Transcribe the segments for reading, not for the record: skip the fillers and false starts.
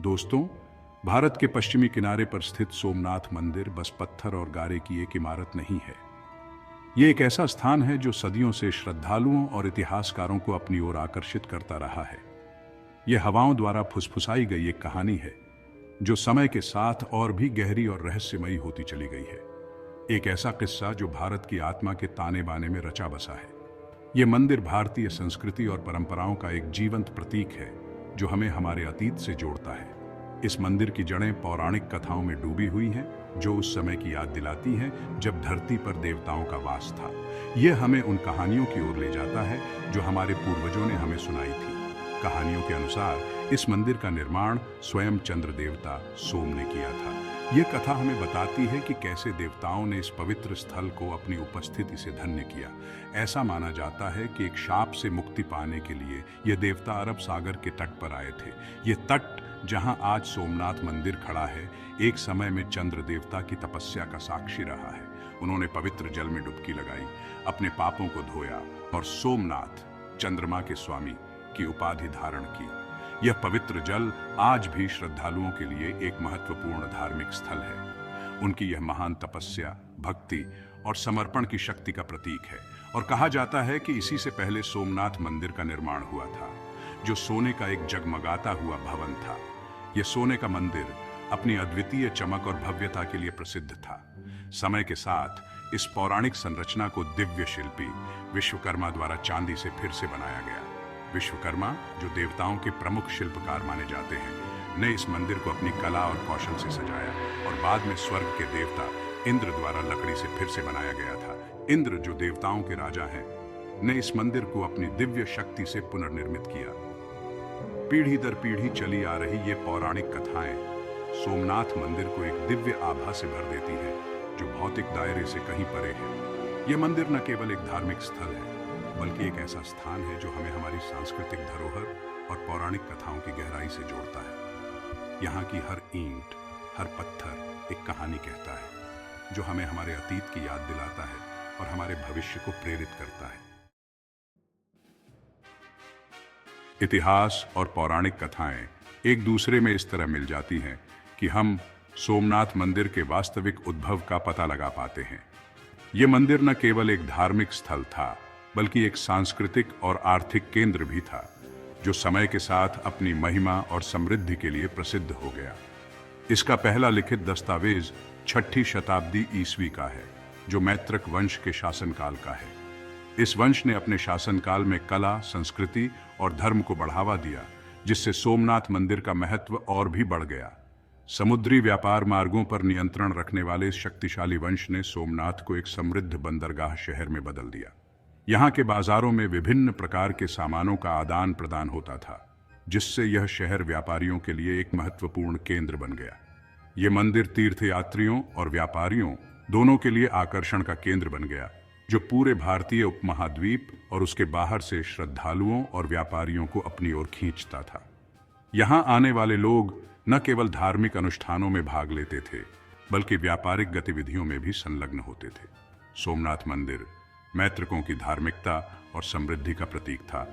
दोस्तों, भारत के पश्चिमी किनारे पर स्थित सोमनाथ मंदिर बस पत्थर और गारे की एक इमारत नहीं है। ये एक ऐसा स्थान है जो सदियों से श्रद्धालुओं और इतिहासकारों को अपनी ओर आकर्षित करता रहा है। यह हवाओं द्वारा फुसफुसाई गई एक कहानी है जो समय के साथ और भी गहरी और रहस्यमयी होती चली गई है। एक ऐसा किस्सा जो भारत की आत्मा के ताने बाने में रचा बसा है। यह मंदिर भारतीय संस्कृति और परंपराओं का एक जीवंत प्रतीक है जो हमें हमारे अतीत से जोड़ता है। इस मंदिर की जड़ें पौराणिक कथाओं में डूबी हुई हैं जो उस समय की याद दिलाती हैं जब धरती पर देवताओं का वास था। यह हमें उन कहानियों की ओर ले जाता है जो हमारे पूर्वजों ने हमें सुनाई थी। कहानियों के अनुसार इस मंदिर का निर्माण स्वयं चंद्र देवता सोम ने किया था। यह कथा हमें बताती है कि कैसे देवताओं ने इस पवित्र स्थल को अपनी उपस्थिति से धन्य किया। ऐसा माना जाता है कि एक शाप से मुक्ति पाने के लिए यह देवता अरब सागर के तट पर आए थे। यह तट जहां आज सोमनाथ मंदिर खड़ा है, एक समय में चंद्र देवता की तपस्या का साक्षी रहा है। उन्होंने पवित्र जल में डुबकी लगाई, अपने पापों को धोया और सोमनाथ, चंद्रमा के स्वामी, की उपाधि धारण की। यह पवित्र जल आज भी श्रद्धालुओं के लिए एक महत्वपूर्ण धार्मिक स्थल है। उनकी यह महान तपस्या, भक्ति और समर्पण की शक्ति का प्रतीक है और कहा जाता है कि इसी से पहले सोमनाथ मंदिर का निर्माण हुआ था, जो सोने का एक जगमगाता हुआ भवन था। यह सोने का मंदिर अपनी अद्वितीय चमक और भव्यता के लिए प्रसिद्ध था। समय के साथ इस पौराणिक संरचना को दिव्य शिल्पी विश्वकर्मा द्वारा चांदी से फिर से बनाया गया। विश्वकर्मा, जो देवताओं के प्रमुख शिल्पकार माने जाते हैं, ने इस मंदिर को अपनी कला और कौशल से सजाया और बाद में स्वर्ग के देवता इंद्र द्वारा लकड़ी से फिर से बनाया गया था। इंद्र, जो देवताओं के राजा हैं, ने इस मंदिर को अपनी दिव्य शक्ति से पुनर्निर्मित किया। पीढ़ी दर पीढ़ी चली आ रही ये पौराणिक कथाएं सोमनाथ मंदिर को एक दिव्य आभा से भर देती है जो भौतिक दायरे से कहीं परे है। यह मंदिर न केवल एक धार्मिक स्थल है बल्कि एक ऐसा स्थान है जो हमें हमारी सांस्कृतिक धरोहर और पौराणिक कथाओं की गहराई से जोड़ता है। यहाँ की हर ईंट, हर पत्थर एक कहानी कहता है जो हमें हमारे अतीत की याद दिलाता है और हमारे भविष्य को प्रेरित करता है। इतिहास और पौराणिक कथाएं एक दूसरे में इस तरह मिल जाती हैं कि हम सोमनाथ मंदिर के वास्तविक उद्भव का पता लगा पाते हैं। यह मंदिर न केवल एक धार्मिक स्थल था बल्कि एक सांस्कृतिक और आर्थिक केंद्र भी था जो समय के साथ अपनी महिमा और समृद्धि के लिए प्रसिद्ध हो गया। इसका पहला लिखित दस्तावेज 6ठी शताब्दी ईस्वी का है जो मैत्रक वंश के शासनकाल का है। इस वंश ने अपने शासनकाल में कला, संस्कृति और धर्म को बढ़ावा दिया, जिससे सोमनाथ मंदिर का महत्व और भी बढ़ गया। समुद्री व्यापार मार्गों पर नियंत्रण रखने वाले इस शक्तिशाली वंश ने सोमनाथ को एक समृद्ध बंदरगाह शहर में बदल दिया। यहाँ के बाजारों में विभिन्न प्रकार के सामानों का आदान प्रदान होता था, जिससे यह शहर व्यापारियों के लिए एक महत्वपूर्ण केंद्र बन गया। ये मंदिर तीर्थयात्रियों और व्यापारियों दोनों के लिए आकर्षण का केंद्र बन गया, जो पूरे भारतीय उपमहाद्वीप और उसके बाहर से श्रद्धालुओं और व्यापारियों को अपनी ओर खींचता था। यहाँ आने वाले लोग न केवल धार्मिक अनुष्ठानों में भाग लेते थे बल्कि व्यापारिक गतिविधियों में भी संलग्न होते थे। सोमनाथ मंदिर मैत्रकों की धार्मिकता और समृद्धि का प्रतीक था,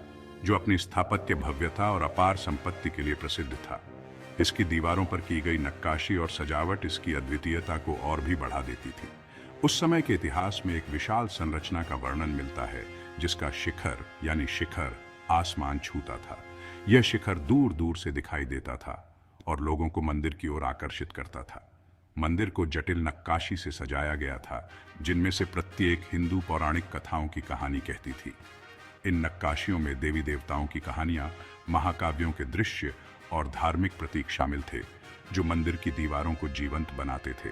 जो अपनी स्थापत्य भव्यता और अपार संपत्ति के लिए प्रसिद्ध था। इसकी दीवारों पर की गई नक्काशी और सजावट इसकी अद्वितीयता को और भी बढ़ा देती थी। उस समय के इतिहास में एक विशाल संरचना का वर्णन मिलता है जिसका शिखर यानी शिखर आसमान छूता था। यह शिखर दूर दूर से दिखाई देता था और लोगों को मंदिर की ओर आकर्षित करता था। मंदिर को जटिल नक्काशी से सजाया गया था, जिनमें से प्रत्येक हिंदू पौराणिक कथाओं की कहानी कहती थी। इन नक्काशियों में देवी देवताओं की कहानियां, महाकाव्यों के दृश्य और धार्मिक प्रतीक शामिल थे, जो मंदिर की दीवारों को जीवंत बनाते थे।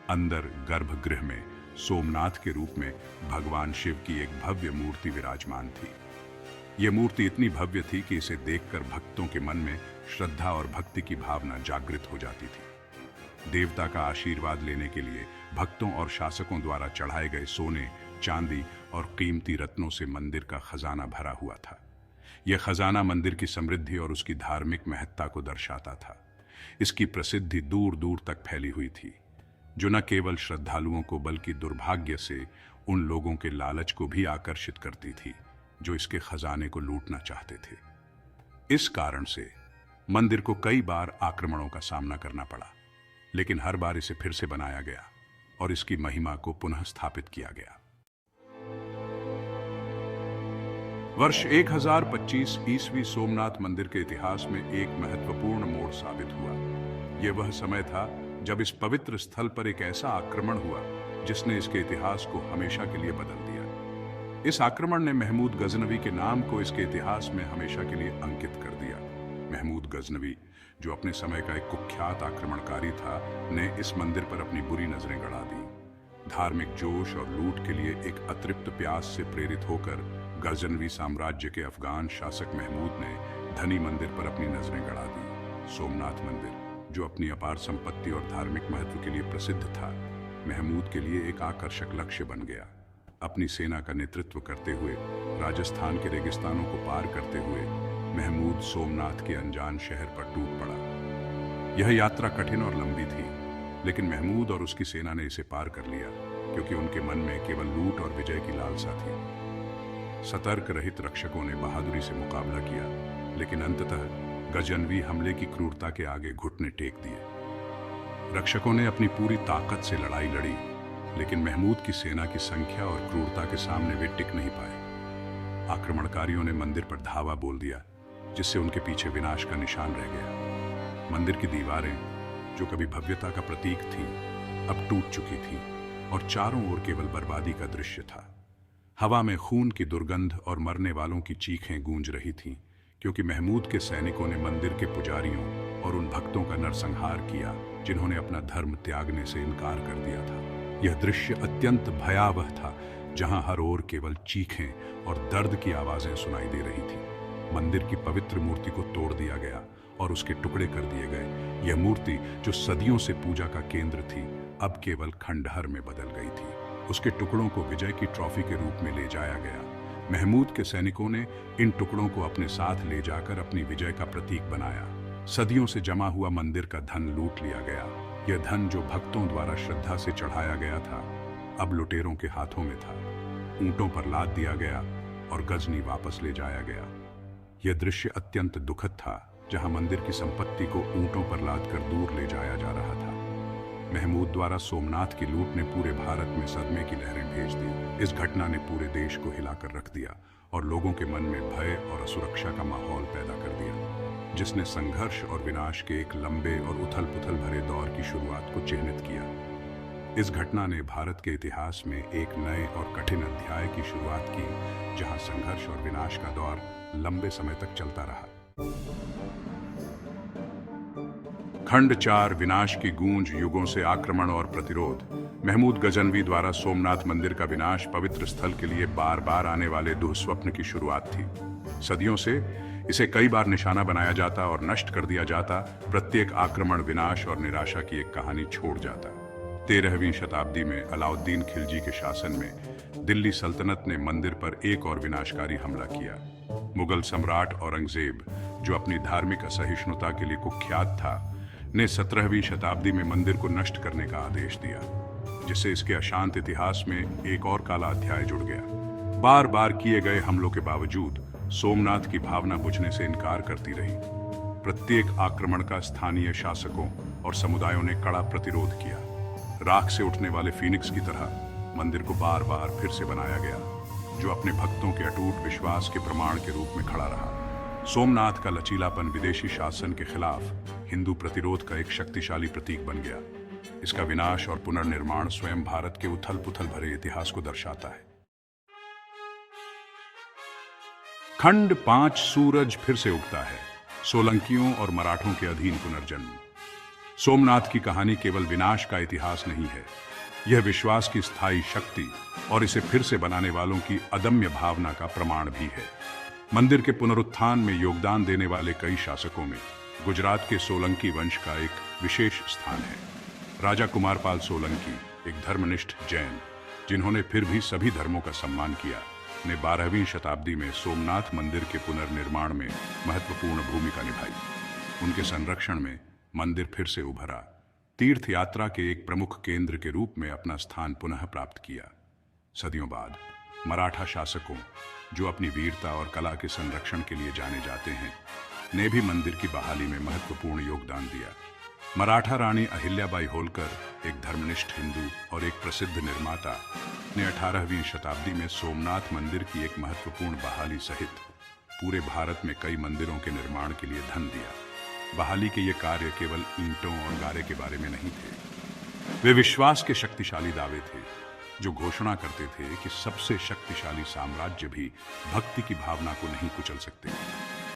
अंदर गर्भगृह में सोमनाथ के रूप में भगवान शिव की एक भव्य मूर्ति विराजमान थी। यह मूर्ति इतनी भव्य थी कि इसे देखकर भक्तों के मन में श्रद्धा और भक्ति की भावना जागृत हो जाती थी। देवता का आशीर्वाद लेने के लिए भक्तों और शासकों द्वारा चढ़ाए गए सोने, चांदी और कीमती रत्नों से मंदिर का खजाना भरा हुआ था। यह खजाना मंदिर की समृद्धि और उसकी धार्मिक महत्ता को दर्शाता था। इसकी प्रसिद्धि दूर दूर तक फैली हुई थी, जो न केवल श्रद्धालुओं को बल्कि दुर्भाग्य से उन लोगों के लालच को भी आकर्षित करती थी जो इसके खजाने को लूटना चाहते थे। इस कारण से मंदिर को कई बार आक्रमणों का सामना करना पड़ा, लेकिन हर बार इसे फिर से बनाया गया और इसकी महिमा को पुनः स्थापित किया गया। वर्ष 1025 ईस्वी सोमनाथ मंदिर के इतिहास में एक महत्वपूर्ण मोड़ साबित हुआ। यह वह समय था जब इस पवित्र स्थल पर एक ऐसा आक्रमण हुआ जिसने इसके इतिहास को हमेशा के लिए बदल दिया। इस आक्रमण ने महमूद गजनवी के नाम को इसके इतिहास में हमेशा के लिए अंकित कर दिया। महमूद गजनवी, जो अपने समय का एक कुख्यात आक्रमणकारी था, ने इस मंदिर पर अपनी बुरी नजरें गड़ा दी। धार्मिक जोश और लूट के लिए एक अतृप्त प्यास से प्रेरित होकर गजनवी साम्राज्य के अफगान शासक महमूद ने धनी मंदिर पर अपनी नजरें गड़ा दी। सोमनाथ मंदिर, जो अपनी अपार संपत्ति और धार्मिक महत्व के लिए प्रसिद्ध था, महमूद के लिए एक आकर्षक लक्ष्य बन गया। अपनी सेना का नेतृत्व करते हुए राजस्थान के रेगिस्तानों को पार करते हुए महमूद सोमनाथ के अनजान शहर पर टूट पड़ा। यह यात्रा कठिन और लंबी थी, लेकिन महमूद और उसकी सेना ने इसे पार कर लिया, क्योंकि उनके मन में केवल लूट और विजय की लालसा थी। सतर्क रहित रक्षकों ने बहादुरी से मुकाबला किया, लेकिन अंततः गजनवी हमले की क्रूरता के आगे घुटने टेक दिए। रक्षकों ने अपनी पूरी ताकत से लड़ाई लड़ी, लेकिन महमूद की सेना की संख्या और क्रूरता के सामने वे टिक नहीं पाए। आक्रमणकारियों ने मंदिर पर धावा बोल दिया, जिससे उनके पीछे विनाश का निशान रह गया। मंदिर की दीवारें, जो कभी भव्यता का प्रतीक थी, अब टूट चुकी थी और चारों ओर केवल बर्बादी का दृश्य था। हवा में खून की दुर्गंध और मरने वालों की चीखें गूंज रही थीं, क्योंकि महमूद के सैनिकों ने मंदिर के पुजारियों और उन भक्तों का नरसंहार किया जिन्होंने अपना धर्म त्यागने से इनकार कर दिया था। यह दृश्य अत्यंत भयावह था, जहां हर ओर केवल चीखें और दर्द की आवाजें सुनाई दे रही थी। मंदिर की पवित्र मूर्ति को तोड़ दिया गया और उसके टुकड़े कर दिए गए। यह मूर्ति, जो सदियों से पूजा का केंद्र थी, अब केवल खंडहर में बदल गई थी। उसके टुकड़ों को विजय की ट्रॉफी के रूप में ले जाया गया। महमूद के सैनिकों ने इन टुकड़ों को अपने साथ ले जाकर अपनी विजय का प्रतीक बनाया। सदियों से जमा हुआ मंदिर का धन लूट लिया गया। यह धन, जो भक्तों द्वारा श्रद्धा से चढ़ाया गया था, अब लुटेरों के हाथों में था। ऊंटों पर लाद दिया गया और गजनी वापस ले जाया गया। यह दृश्य अत्यंत दुखद था, जहां मंदिर की संपत्ति को ऊंटों पर लादकर दूर ले जाया जा रहा था। महमूद द्वारा सोमनाथ की लूट ने पूरे भारत में सदमे की लहरें भेज दी। इस घटना ने पूरे देश को हिलाकर रख दिया और लोगों के मन में भय और असुरक्षा का माहौल पैदा कर दिया, जिसने संघर्ष और विनाश के एक लंबे और उथल-पुथल भरे दौर की शुरुआत को चिह्नित किया। इस घटना ने भारत के इतिहास में एक नए और कठिन अध्याय की शुरुआत की, जहां संघर्ष और विनाश का दौर लंबे समय तक चलता रहा। खंड 4, विनाश की गूंज, युगों से आक्रमण और प्रतिरोध। महमूद गजनवी द्वारा सोमनाथ मंदिर का विनाश पवित्र स्थल के लिए बार बार आने वाले दुःस्वप्न की शुरुआत थी। सदियों से इसे कई बार निशाना बनाया जाता और नष्ट कर दिया जाता। प्रत्येक आक्रमण विनाश और निराशा की एक कहानी छोड़ जाता। 13वीं शताब्दी में अलाउद्दीन खिलजी के शासन में दिल्ली सल्तनत ने मंदिर पर एक और विनाशकारी हमला किया। मुगल सम्राट औरंगजेब, जो अपनी धार्मिक असहिष्णुता के लिए कुख्यात था, ने 17वीं शताब्दी में मंदिर को नष्ट करने का आदेश दिया, जिससे इसके अशांत इतिहास में एक और काला अध्याय जुड़ गया। बार बार किए गए हमलों के बावजूद सोमनाथ की भावना बुझने से इनकार करती रही। प्रत्येक आक्रमण का स्थानीय शासकों और समुदायों ने कड़ा प्रतिरोध किया। राख से उठने वाले फीनिक्स की तरह मंदिर को बार बार फिर से बनाया गया, जो अपने भक्तों के अटूट विश्वास के प्रमाण के रूप में खड़ा रहा। सोमनाथ का लचीलापन विदेशी शासन के खिलाफ हिंदू प्रतिरोध का एक शक्तिशाली प्रतीक बन गया। इसका विनाश और पुनर्निर्माण स्वयं भारत के उथल-पुथल भरे इतिहास को दर्शाता है। खंड 5, सूरज फिर से उगता है। सोलंकियों और मराठों के अधीन पुनर्जन्म। सोमनाथ की कहानी केवल विनाश का इतिहास नहीं है, यह विश्वास की स्थायी शक्ति और इसे फिर से बनाने वालों की अदम्य भावना का प्रमाण भी है। मंदिर के पुनरुत्थान में योगदान देने वाले कई शासकों में गुजरात के सोलंकी वंश का एक विशेष स्थान है। राजा कुमारपाल सोलंकी, एक धर्मनिष्ठ जैन, जिन्होंने फिर भी सभी धर्मों का सम्मान किया, ने 12वीं शताब्दी में सोमनाथ मंदिर के पुनर्निर्माण में महत्वपूर्ण भूमिका निभाई। उनके संरक्षण में मंदिर फिर से उभरा, तीर्थ यात्रा के एक प्रमुख केंद्र के रूप में अपना स्थान पुनः प्राप्त किया। सदियों बाद मराठा शासकों, जो अपनी वीरता और कला के संरक्षण के लिए जाने जाते हैं, ने भी मंदिर की बहाली में महत्वपूर्ण योगदान दिया। मराठा रानी अहिल्याबाई होलकर, एक धर्मनिष्ठ हिंदू और एक प्रसिद्ध निर्माता, ने 18वीं शताब्दी में सोमनाथ मंदिर की एक महत्वपूर्ण बहाली सहित पूरे भारत में कई मंदिरों के निर्माण के लिए धन दिया। बहाली के ये कार्य केवल ईंटों और गारे के बारे में नहीं थे। वे विश्वास के शक्तिशाली दावे थे, जो घोषणा करते थे कि सबसे शक्तिशाली साम्राज्य भी भक्ति की भावना को नहीं कुचल सकते।